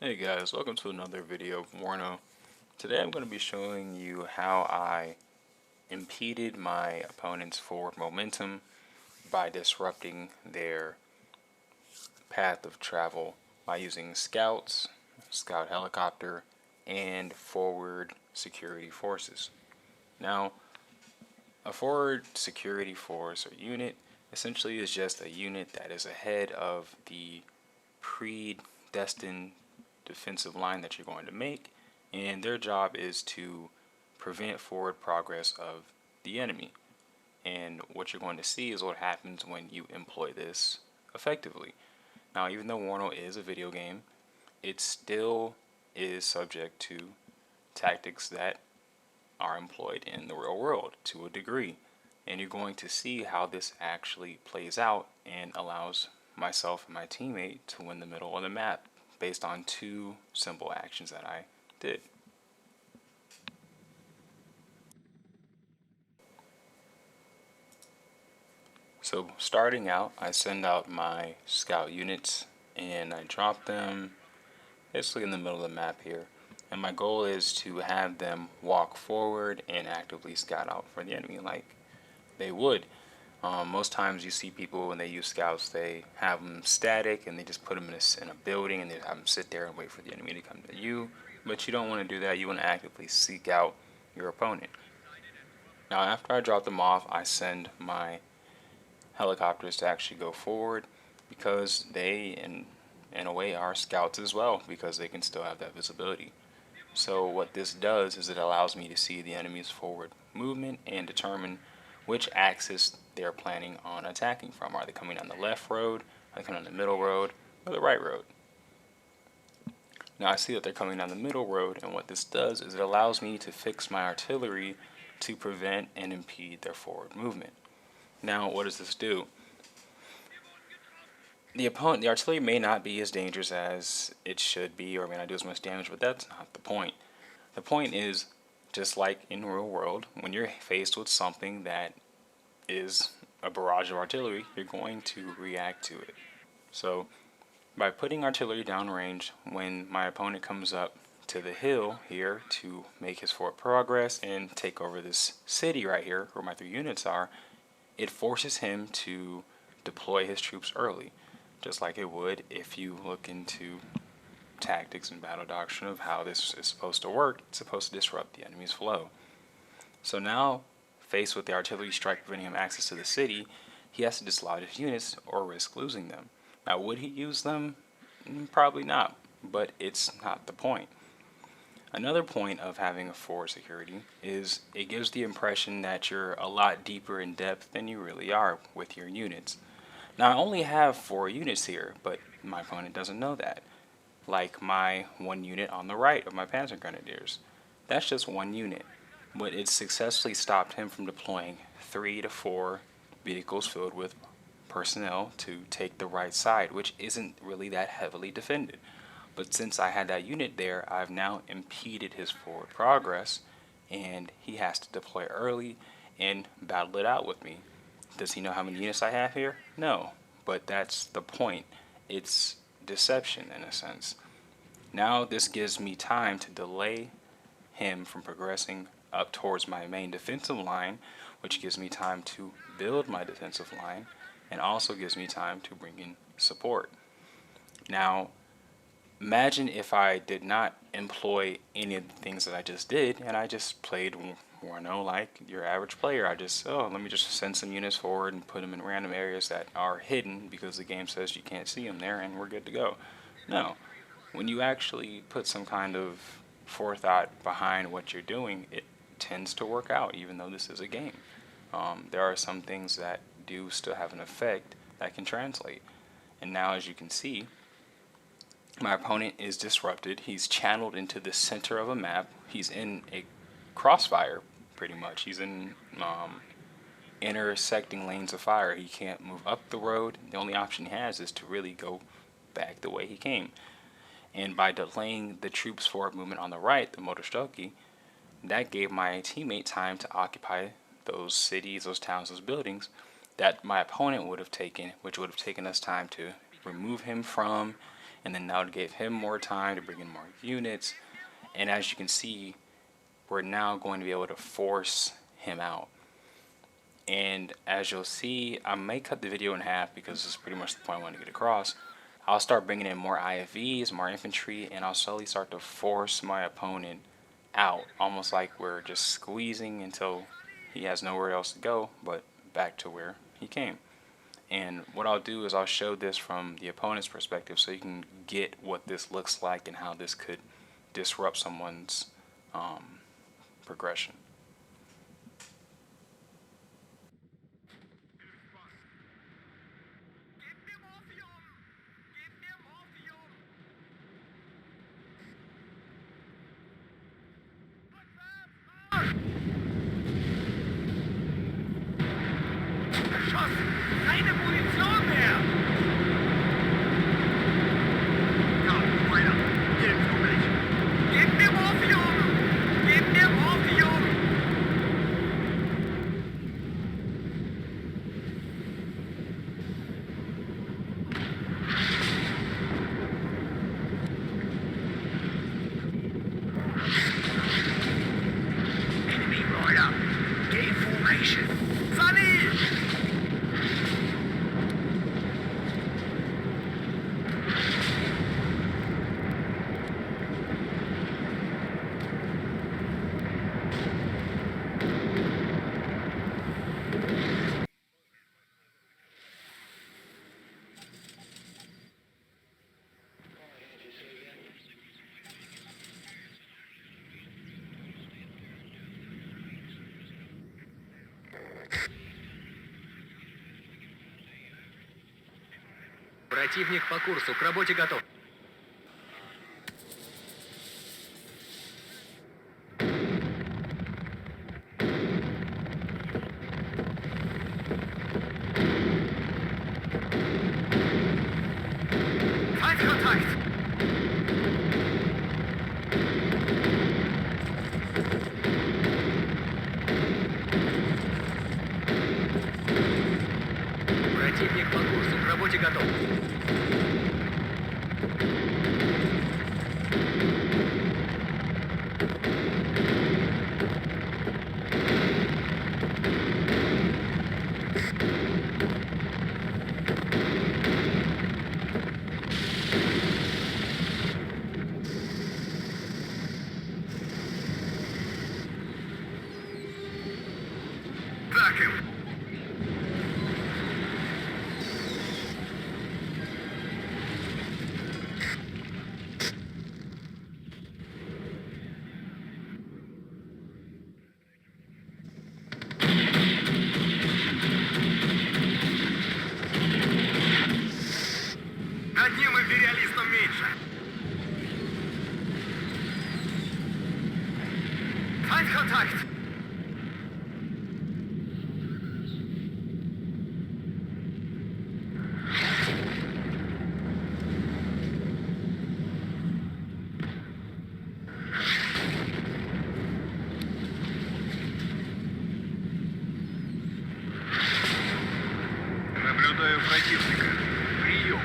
Hey guys, welcome to another video of WARNO. Today I'm going to be showing you how I impeded my opponent's forward momentum by disrupting their path of travel by using scouts, scout helicopter, and forward security forces. Now, a forward security force or unit essentially is just a unit that is ahead of the predestined defensive line that you're going to make, and their job is to prevent forward progress of the enemy. And what you're going to see is what happens when you employ this effectively. Now, even though WARNO is a video game, it still is subject to tactics that are employed in the real world to a degree. And you're going to see how this actually plays out and allows myself and my teammate to win the middle of the map based on two simple actions that I did. So starting out, I send out my scout units and I drop them basically in the middle of the map here. And my goal is to have them walk forward and actively scout out for the enemy like they would. Most times you see people when they use scouts, they have them static and they just put them in a building and they have them sit there and wait for the enemy to come to you. But you don't want to do that. You want to actively seek out your opponent. Now after I drop them off, I send my helicopters to actually go forward because they, in a way, are scouts as well because they can still have that visibility. So what this does is it allows me to see the enemy's forward movement and determine which axis they're planning on attacking from. Are they coming on the left road, are they coming on the middle road, or the right road? Now I see that they're coming down the middle road, and what this does is it allows me to fix my artillery to prevent and impede their forward movement. Now what does this do? The artillery may not be as dangerous as it should be, or may not do as much damage, but that's not the point. The point is, just like in the real world, when you're faced with something that is a barrage of artillery, you're going to react to it. So by putting artillery downrange, when my opponent comes up to the hill here to make his forward progress and take over this city right here where my 3 units are, it forces him to deploy his troops early, just like it would if you look into tactics and battle doctrine of how this is supposed to work. It's supposed to disrupt the enemy's flow. So now, faced with the artillery strike preventing him access to the city, he has to dislodge his units or risk losing them. Now, would he use them? Probably not, but it's not the point. Another point of having a forward security is it gives the impression that you're a lot deeper in depth than you really are with your units. Now, I only have 4 units here, but my opponent doesn't know that. Like my 1 unit on the right of my Panzer Grenadiers. That's just 1 unit, but it successfully stopped him from deploying 3 to 4 vehicles filled with personnel to take the right side, which isn't really that heavily defended. But since I had that unit there, I've now impeded his forward progress, and he has to deploy early and battle it out with me. Does he know how many units I have here? No, but that's the point. It's deception in a sense. Now this gives me time to delay him from progressing up towards my main defensive line, which gives me time to build my defensive line and also gives me time to bring in support. Now imagine if I did not employ any of the things that I just did and I just played WARNO like your average player. Let me just send some units forward and put them in random areas that are hidden because the game says you can't see them there and we're good to go. No, when you actually put some kind of forethought behind what you're doing, it tends to work out even though this is a game. There are some things that do still have an effect that can translate. And now as you can see, my opponent is disrupted. He's channeled into the center of a map. He's in a crossfire pretty much. He's in intersecting lanes of fire. He can't move up the road. The only option he has is to really go back the way he came. And by delaying the troops' forward movement on the right, the Motorstoki, that gave my teammate time to occupy those cities, those towns, those buildings that my opponent would have taken, which would have taken us time to remove him from and then that would give him more time to bring in more units. And as you can see, we're now going to be able to force him out. And as you'll see, I may cut the video in half because this is pretty much the point I want to get across. I'll start bringing in more IFVs, more infantry, and I'll slowly start to force my opponent out, almost like we're just squeezing until he has nowhere else to go but back to where he came. And what I'll do is I'll show this from the opponent's perspective so you can get what this looks like and how this could disrupt someone's progression. Keine Munition mehr! Ja, weiter! Hilf du mich! Gib mir Morphium! Gib mir Morphium! Enemy rider! Gain formation! Sunny! Противник по курсу, к работе готов. Feindkontakt! Противник по курсу, к работе готов. Так им! Одним империалистом меньше! Feindkontakt! Наблюдаю противника. Прием.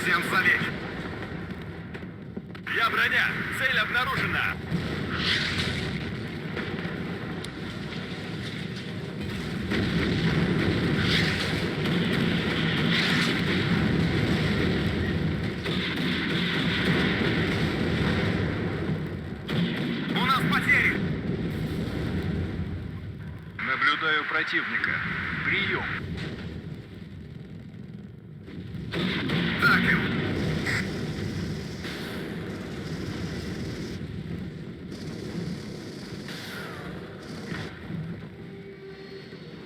Всем залечь. Я броня. Цель обнаружена. У нас потери. Наблюдаю противника. Прием. Так им.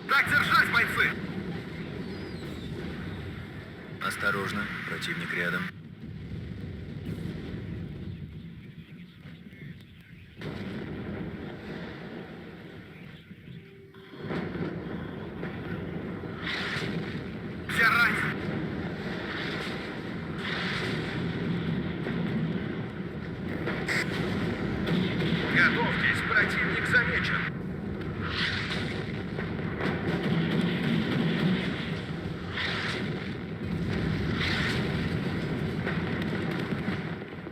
Так держать, бойцы! Осторожно, противник рядом. Я ранен! Готовьтесь, противник замечен.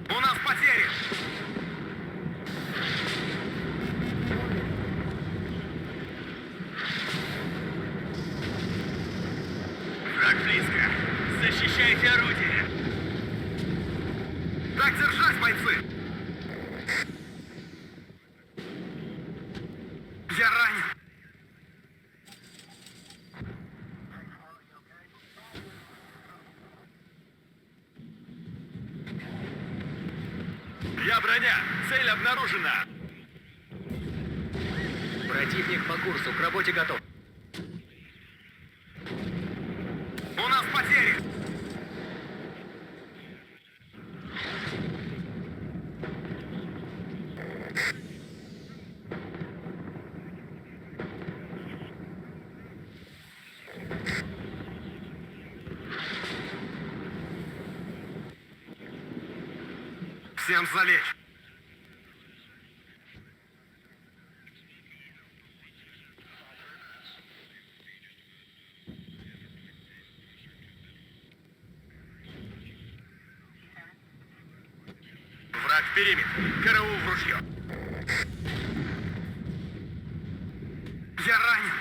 У нас потери! Враг близко. Защищайте орудие. Так держать, бойцы! Я ранен. Я броня. Цель обнаружена. Противник по курсу, к работе готов. У нас потери. Всем залечь. Враг в периметре. Караул в ружье. Я ранен.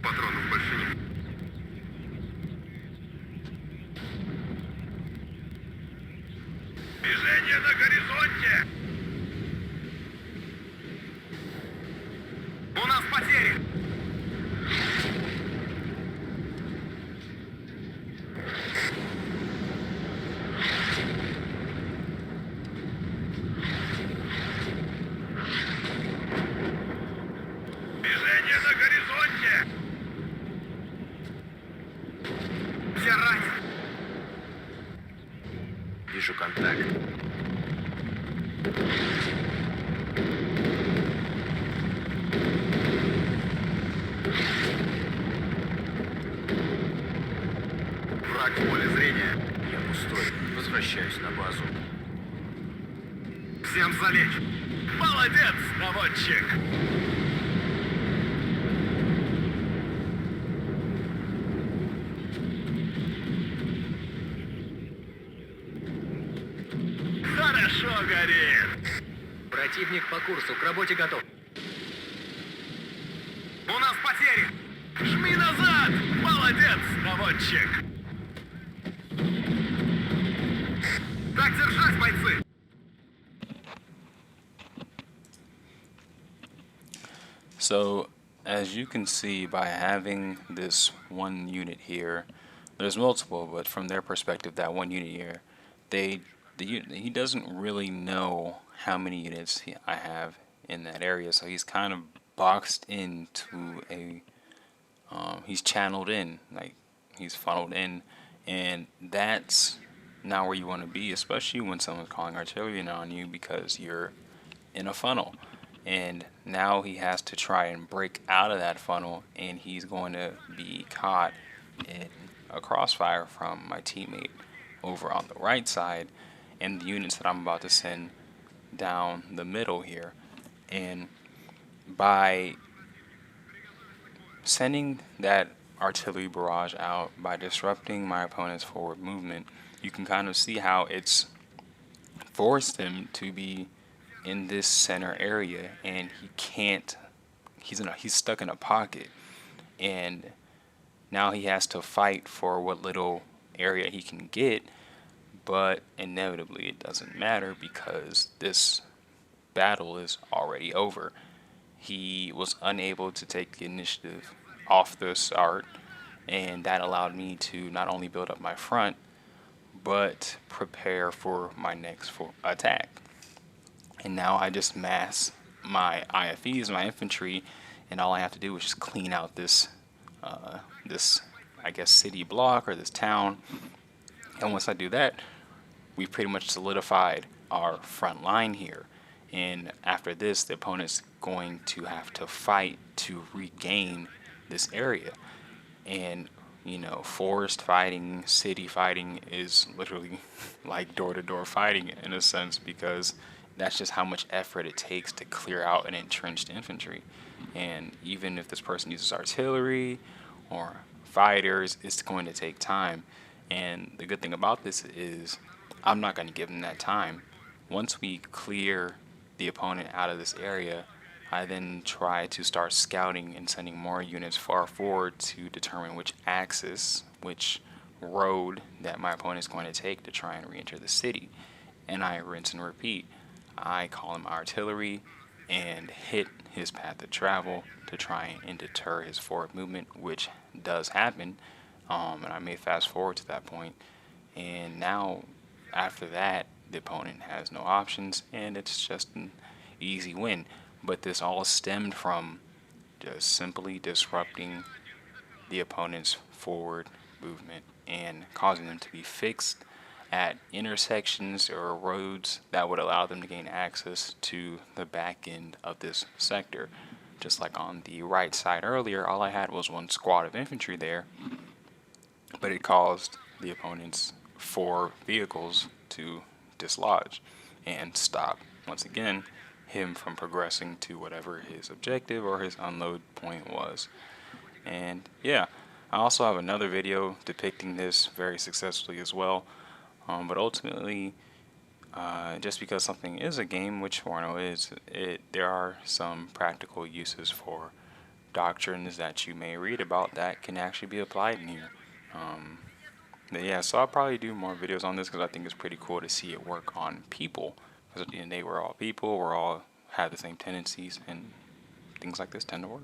Патронов больше нет. Движение на горизонте! У нас потери! Движение на горизонте! Я ранен! Вижу контакт. Враг в поле зрения. Я пустой. Возвращаюсь на базу. Всем залечь. Молодец, наводчик! Хорошо горит. Противник по курсу, к работе готов. У нас потери. Жми назад. Молодец, наводчик. Так держать, бойцы. So, as you can see, by having this one unit here, there's multiple, but from their perspective, that one unit here, he doesn't really know how many units I have in that area, so he's kind of boxed into a, he's channeled in, like he's funneled in, and that's not where you want to be, especially when someone's calling artillery in on you because you're in a funnel. And now he has to try and break out of that funnel, and he's going to be caught in a crossfire from my teammate over on the right side and the units that I'm about to send down the middle here. And by sending that artillery barrage out, by disrupting my opponent's forward movement, you can kind of see how it's forced him to be in this center area, and he can't, he's stuck in a pocket, and now he has to fight for what little area he can get, but inevitably it doesn't matter because this battle is already over. He was unable to take the initiative off the start, and that allowed me to not only build up my front but prepare for my next attack. And now I just mass my IFEs, my infantry, and all I have to do is just clean out this I guess city block or this town. And once I do that, we've pretty much solidified our front line here. And after this, the opponent's going to have to fight to regain this area. And you know, forest fighting, city fighting is literally like door-to-door fighting in a sense, because that's just how much effort it takes to clear out an entrenched infantry. And even if this person uses artillery or fighters, it's going to take time. And the good thing about this is I'm not going to give them that time. Once we clear the opponent out of this area, I then try to start scouting and sending more units far forward to determine which axis, which road that my opponent is going to take to try and re-enter the city. And I rinse and repeat. I call him artillery and hit his path of travel to try and deter his forward movement, which does happen. And I may fast forward to that point. And now, after that, the opponent has no options, and it's just an easy win. But this all stemmed from just simply disrupting the opponent's forward movement and causing them to be fixed at intersections or roads that would allow them to gain access to the back end of this sector. Just like on the right side earlier, all I had was one squad of infantry there, but it caused the opponent's 4 vehicles to dislodge and stop, once again, him from progressing to whatever his objective or his unload point was. And yeah, I also have another video depicting this very successfully as well. But ultimately, just because something is a game, which WARNO is, there are some practical uses for doctrines that you may read about that can actually be applied in here. But yeah, so I'll probably do more videos on this because I think it's pretty cool to see it work on people. Because at the end of the day, we're all people, we're all have the same tendencies, and things like this tend to work.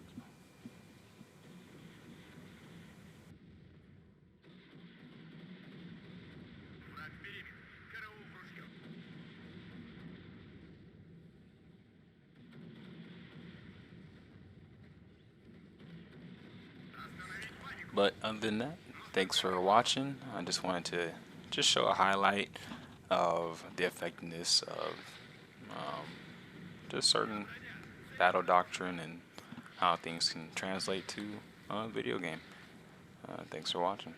But other than that, thanks for watching. I just wanted to just show a highlight of the effectiveness of just certain battle doctrine and how things can translate to a video game. Thanks for watching.